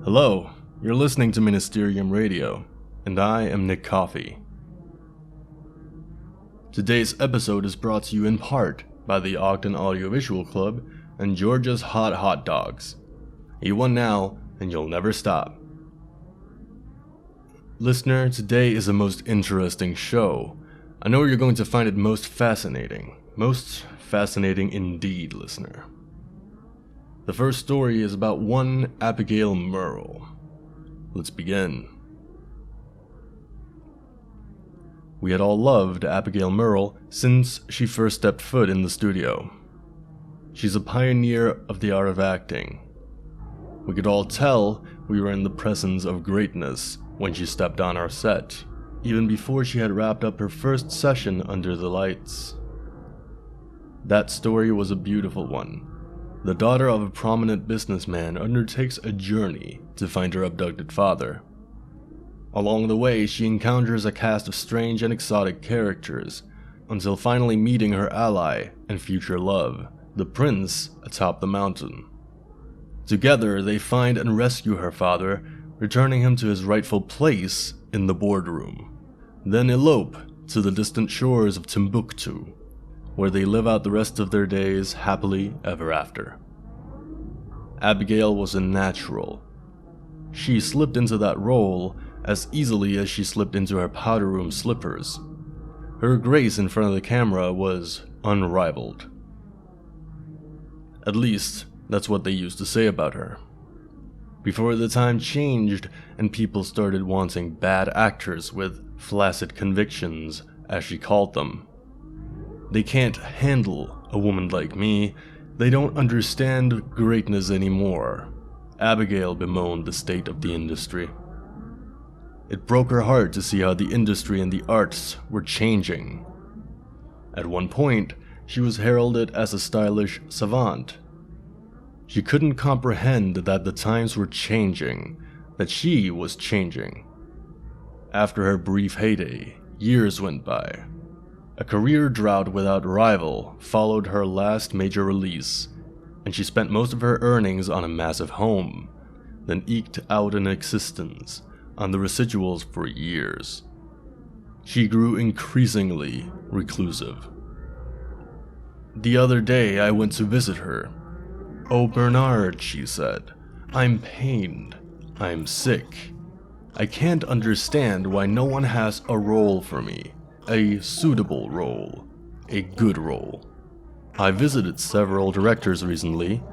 Hello, you're listening to Ministerium Radio, and I am Nick Coffey. Today's episode is brought to you in part by the Ogden Audiovisual Club and Georgia's Hot Dogs. Eat one now, and you'll never stop. Listener, today is a most interesting show. I know you're going to find it most fascinating. Most fascinating indeed, listener. The first story is about one Abigail Merle. Let's begin. We had all loved Abigail Merle since she first stepped foot in the studio. She's a pioneer of the art of acting. We could all tell we were in the presence of greatness when she stepped on our set, even before she had wrapped up her first session under the lights. That story was a beautiful one. The daughter of a prominent businessman undertakes a journey to find her abducted father. Along the way, she encounters a cast of strange and exotic characters, until finally meeting her ally and future love, the prince atop the mountain. Together, they find and rescue her father, returning him to his rightful place in the boardroom, then elope to the distant shores of Timbuktu, where they live out the rest of their days happily ever after. Abigail was a natural. She slipped into that role as easily as she slipped into her powder room slippers. Her grace in front of the camera was unrivaled. At least, that's what they used to say about her. Before the time changed and people started wanting bad actors with flaccid convictions, as she called them. They can't handle a woman like me. They don't understand greatness anymore. Abigail bemoaned the state of the industry. It broke her heart to see how the industry and the arts were changing. At one point, she was heralded as a stylish savant. She couldn't comprehend that the times were changing, that she was changing. After her brief heyday, years went by. A career drought without rival followed her last major release, and she spent most of her earnings on a massive home, then eked out an existence on the residuals for years. She grew increasingly reclusive. The other day I went to visit her. "Oh, Bernard," she said, "I'm pained. I'm sick. I can't understand why no one has a role for me. A suitable role. A good role. I visited several directors recently,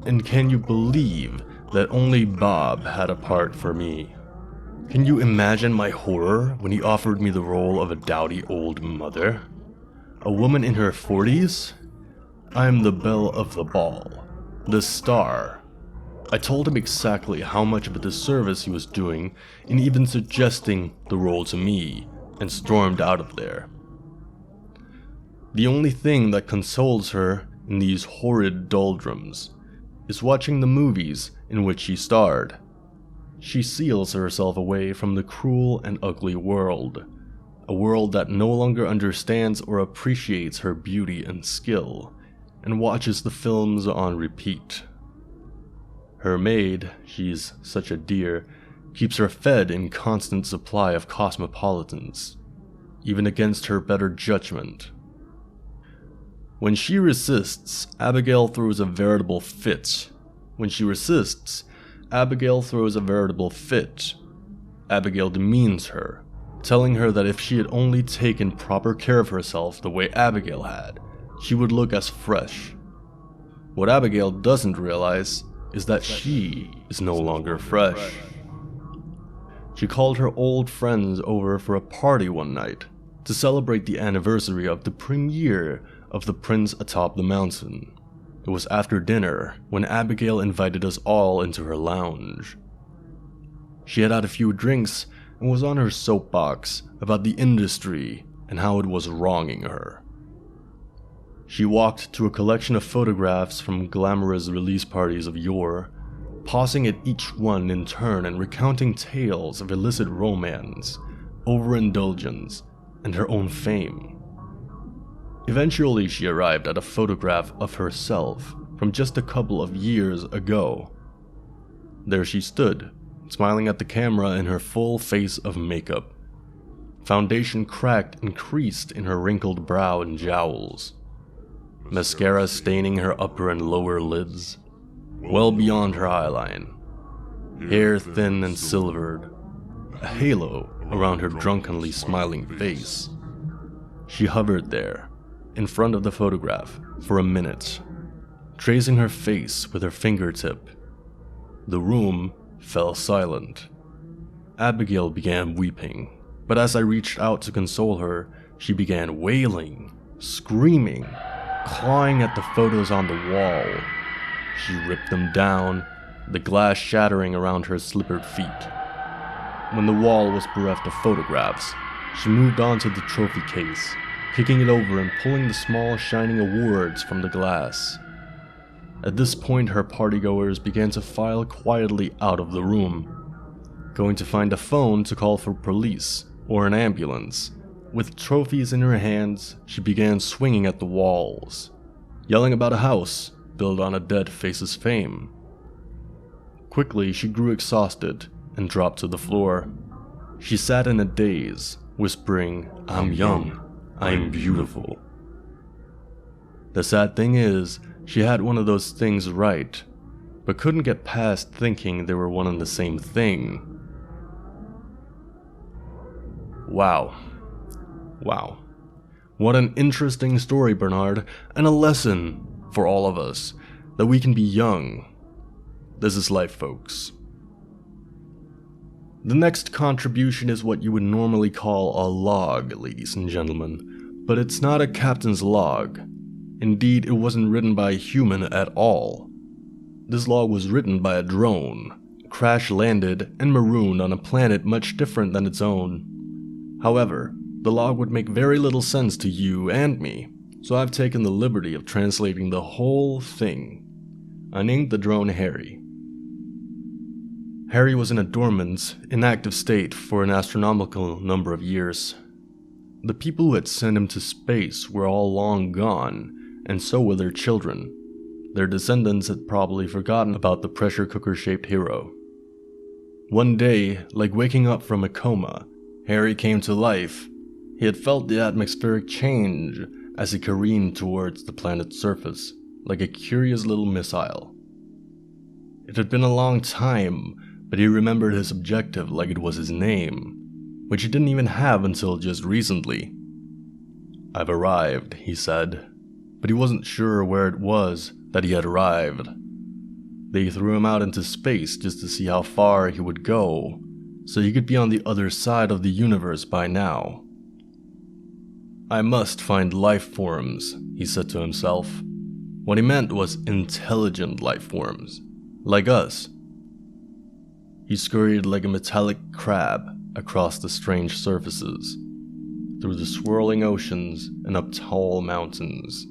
and can you believe that only Bob had a part for me? Can you imagine my horror when he offered me the role of a dowdy old mother? A woman in her 40s? I'm the belle of the ball. The star." I told him exactly how much of a disservice he was doing in even suggesting the role to me, and stormed out of there. The only thing that consoles her in these horrid doldrums is watching the movies in which she starred. She seals herself away from the cruel and ugly world, a world that no longer understands or appreciates her beauty and skill, and watches the films on repeat. Her maid, she's such a dear, keeps her fed in constant supply of cosmopolitans, even against her better judgment. When she resists, Abigail throws a veritable fit. Abigail demeans her, telling her that if she had only taken proper care of herself the way Abigail had, she would look as fresh. What Abigail doesn't realize is that she is no longer fresh. She called her old friends over for a party one night to celebrate the anniversary of the premiere of The Prince Atop the Mountain. It was after dinner when Abigail invited us all into her lounge. She had had a few drinks and was on her soapbox about the industry and how it was wronging her. She walked to a collection of photographs from glamorous release parties of yore, pausing at each one in turn and recounting tales of illicit romance, overindulgence, and her own fame. Eventually, she arrived at a photograph of herself from just a couple of years ago. There she stood, smiling at the camera in her full face of makeup. Foundation cracked and creased in her wrinkled brow and jowls. Mascara staining her upper and lower lids, well beyond her eyeline. Hair thin and silvered, a halo around her drunkenly smiling face. She hovered there, in front of the photograph, for a minute, tracing her face with her fingertip. The room fell silent. Abigail began weeping, but as I reached out to console her, she began wailing, screaming, clawing at the photos on the wall. She ripped them down, the glass shattering around her slippered feet. When the wall was bereft of photographs, she moved on to the trophy case, picking it over and pulling the small shining awards from the glass. At this point, her partygoers began to file quietly out of the room, going to find a phone to call for police or an ambulance. With trophies in her hands, she began swinging at the walls, yelling about a house built on a dead face's fame. Quickly, she grew exhausted and dropped to the floor. She sat in a daze, whispering, "I'm young, I'm beautiful." The sad thing is, she had one of those things right, but couldn't get past thinking they were one and the same thing. Wow. What an interesting story, Bernard, and a lesson for all of us, that we can be young. This is life, folks. The next contribution is what you would normally call a log, ladies and gentlemen, but it's not a captain's log. Indeed, it wasn't written by a human at all. This log was written by a drone, crash-landed and marooned on a planet much different than its own. However, the log would make very little sense to you and me, so I've taken the liberty of translating the whole thing. I named the drone Harry. Harry was in a dormant, inactive state for an astronomical number of years. The people who had sent him to space were all long gone, and so were their children. Their descendants had probably forgotten about the pressure cooker-shaped hero. One day, like waking up from a coma, Harry came to life. He had felt the atmospheric change as he careened towards the planet's surface, like a curious little missile. It had been a long time, but he remembered his objective like it was his name, which he didn't even have until just recently. "I've arrived," he said, but he wasn't sure where it was that he had arrived. They threw him out into space just to see how far he would go, so he could be on the other side of the universe by now. "I must find life forms," he said to himself. What he meant was intelligent life forms, like us. He scurried like a metallic crab across the strange surfaces, through the swirling oceans and up tall mountains.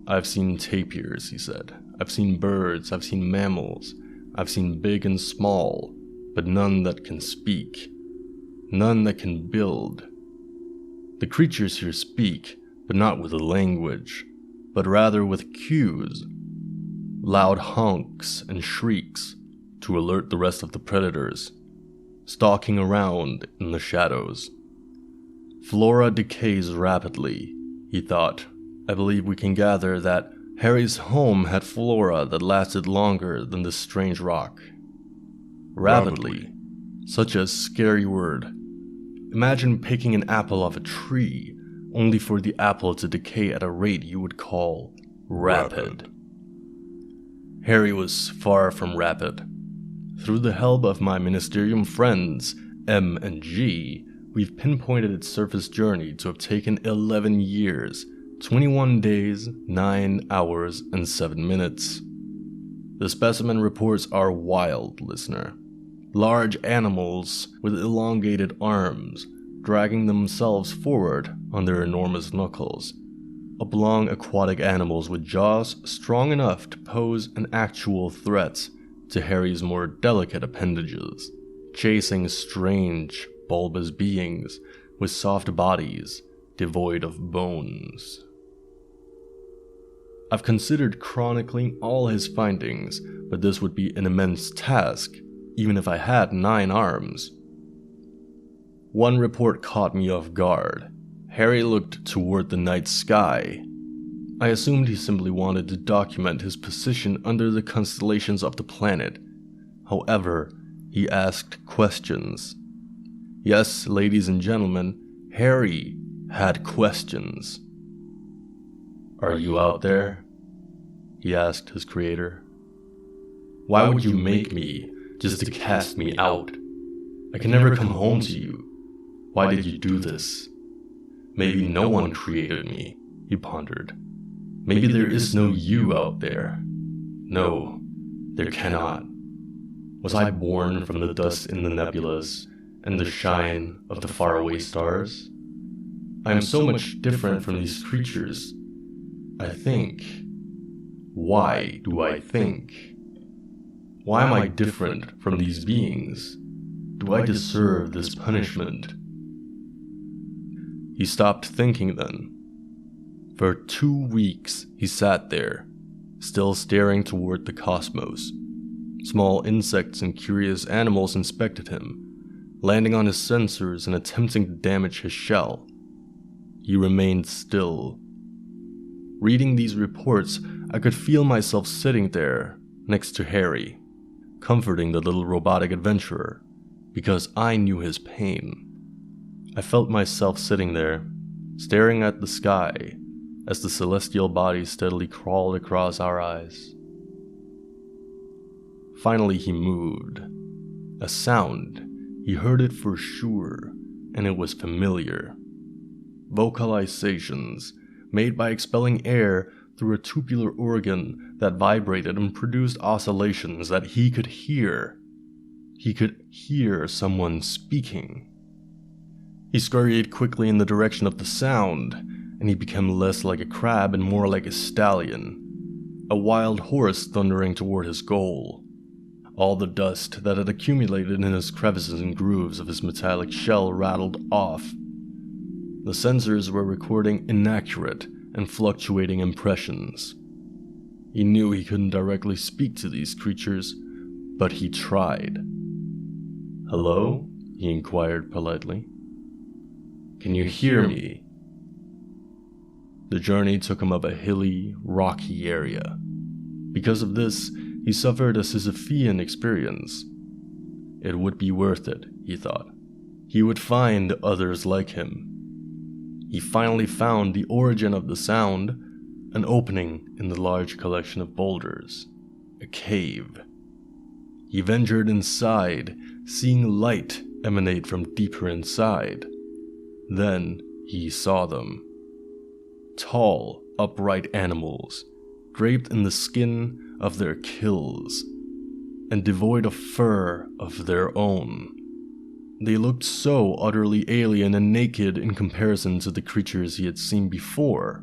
"I've seen tapirs," he said. "I've seen birds, I've seen mammals, I've seen big and small, but none that can speak, none that can build. The creatures here speak, but not with a language, but rather with cues, loud honks and shrieks to alert the rest of the predators, stalking around in the shadows. Flora decays rapidly," he thought. "I believe we can gather that Harry's home had flora that lasted longer than this strange rock." Rapidly. Such a scary word. Imagine picking an apple off a tree, only for the apple to decay at a rate you would call rapid. Harry was far from rapid. Through the help of my Ministerium friends, M and G, we've pinpointed its surface journey to have taken 11 years, 21 days, 9 hours, and 7 minutes. The specimen reports are wild, listener. Large animals with elongated arms, dragging themselves forward on their enormous knuckles. Oblong aquatic animals with jaws strong enough to pose an actual threat to Harry's more delicate appendages. Chasing strange, bulbous beings with soft bodies, devoid of bones. I've considered chronicling all his findings, but this would be an immense task, even if I had 9 arms. One report caught me off guard. Harry looked toward the night sky. I assumed he simply wanted to document his position under the constellations of the planet. However, he asked questions. Yes, ladies and gentlemen, Harry had questions. "Are you out there?" he asked his creator. "Why would you make me just to cast me out? I can never come home to you. Why did you do this? Maybe no one created me," he pondered. "Maybe there is no you out there. No, there cannot. Was I born from the dust in the nebulas and the shine of the faraway stars? I am so much different from these creatures. I think. Why do I think? Why am I different from these beings? Do I deserve this punishment?" He stopped thinking then. For 2 weeks he sat there, still staring toward the cosmos. Small insects and curious animals inspected him, landing on his sensors and attempting to damage his shell. He remained still. Reading these reports, I could feel myself sitting there, next to Harry, comforting the little robotic adventurer, because I knew his pain. I felt myself sitting there, staring at the sky, as the celestial body steadily crawled across our eyes. Finally he moved. A sound. He heard it for sure, and it was familiar. Vocalizations, made by expelling air through a tubular organ that vibrated and produced oscillations that he could hear. He could hear someone speaking. He scurried quickly in the direction of the sound, and he became less like a crab and more like a stallion, a wild horse thundering toward his goal. All the dust that had accumulated in his crevices and grooves of his metallic shell rattled off. The sensors were recording inaccurate and fluctuating impressions. He knew he couldn't directly speak to these creatures, but he tried. "Hello?" he inquired politely. "Can you hear me?" The journey took him up a hilly, rocky area. Because of this, he suffered a Sisyphean experience. It would be worth it, he thought. He would find others like him. He finally found the origin of the sound, an opening in the large collection of boulders, a cave. He ventured inside, seeing light emanate from deeper inside. Then he saw them. Tall, upright animals, draped in the skin of their kills, and devoid of fur of their own. They looked so utterly alien and naked in comparison to the creatures he had seen before.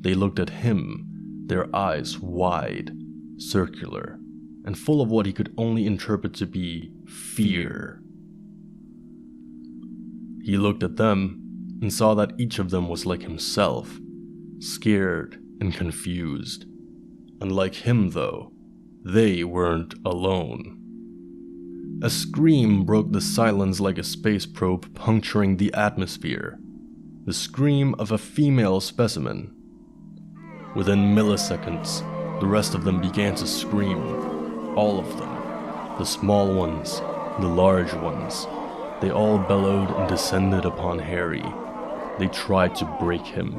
They looked at him, their eyes wide, circular, and full of what he could only interpret to be fear. He looked at them and saw that each of them was like himself, scared and confused. Unlike him, though, they weren't alone. A scream broke the silence like a space probe puncturing the atmosphere. The scream of a female specimen. Within milliseconds, the rest of them began to scream. All of them. The small ones, the large ones. They all bellowed and descended upon Harry. They tried to break him,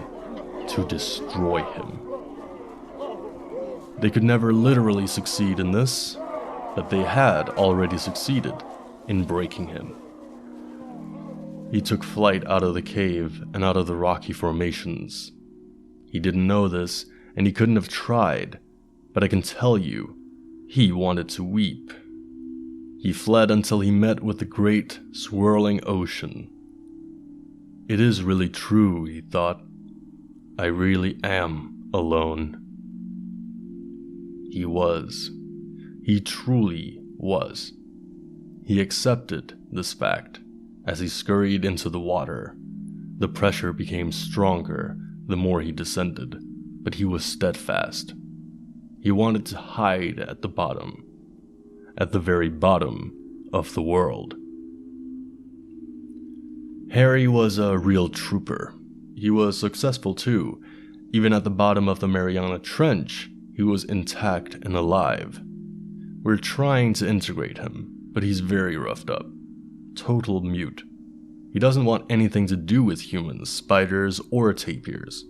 to destroy him. They could never literally succeed in this, but they had already succeeded in breaking him. He took flight out of the cave and out of the rocky formations. He didn't know this, and he couldn't have tried, but I can tell you, he wanted to weep. He fled until he met with the great, swirling ocean. It is really true, he thought. I really am alone. He was. He truly was. He accepted this fact as he scurried into the water, The pressure became stronger the more he descended, but he was steadfast. He wanted to hide at the bottom, at the very bottom of the world. Harry was a real trooper. He was successful too. Even at the bottom of the Mariana Trench, he was intact and alive. We're trying to integrate him, but he's very roughed up. Total mute. He doesn't want anything to do with humans, spiders, or tapirs.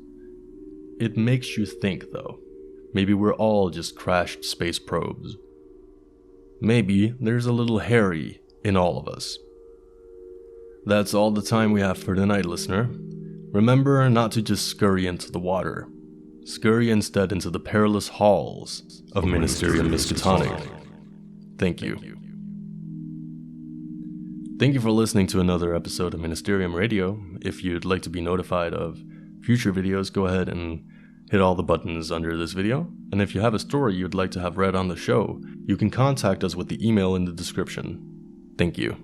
It makes you think, though. Maybe we're all just crashed space probes. Maybe there's a little Harry in all of us. That's all the time we have for tonight, listener. Remember not to just scurry into the water. Scurry instead into the perilous halls of Ministerium Miskatonic. Thank you. Thank you for listening to another episode of Ministerium Radio. If you'd like to be notified of future videos, go ahead and hit all the buttons under this video. And if you have a story you'd like to have read on the show, you can contact us with the email in the description. Thank you.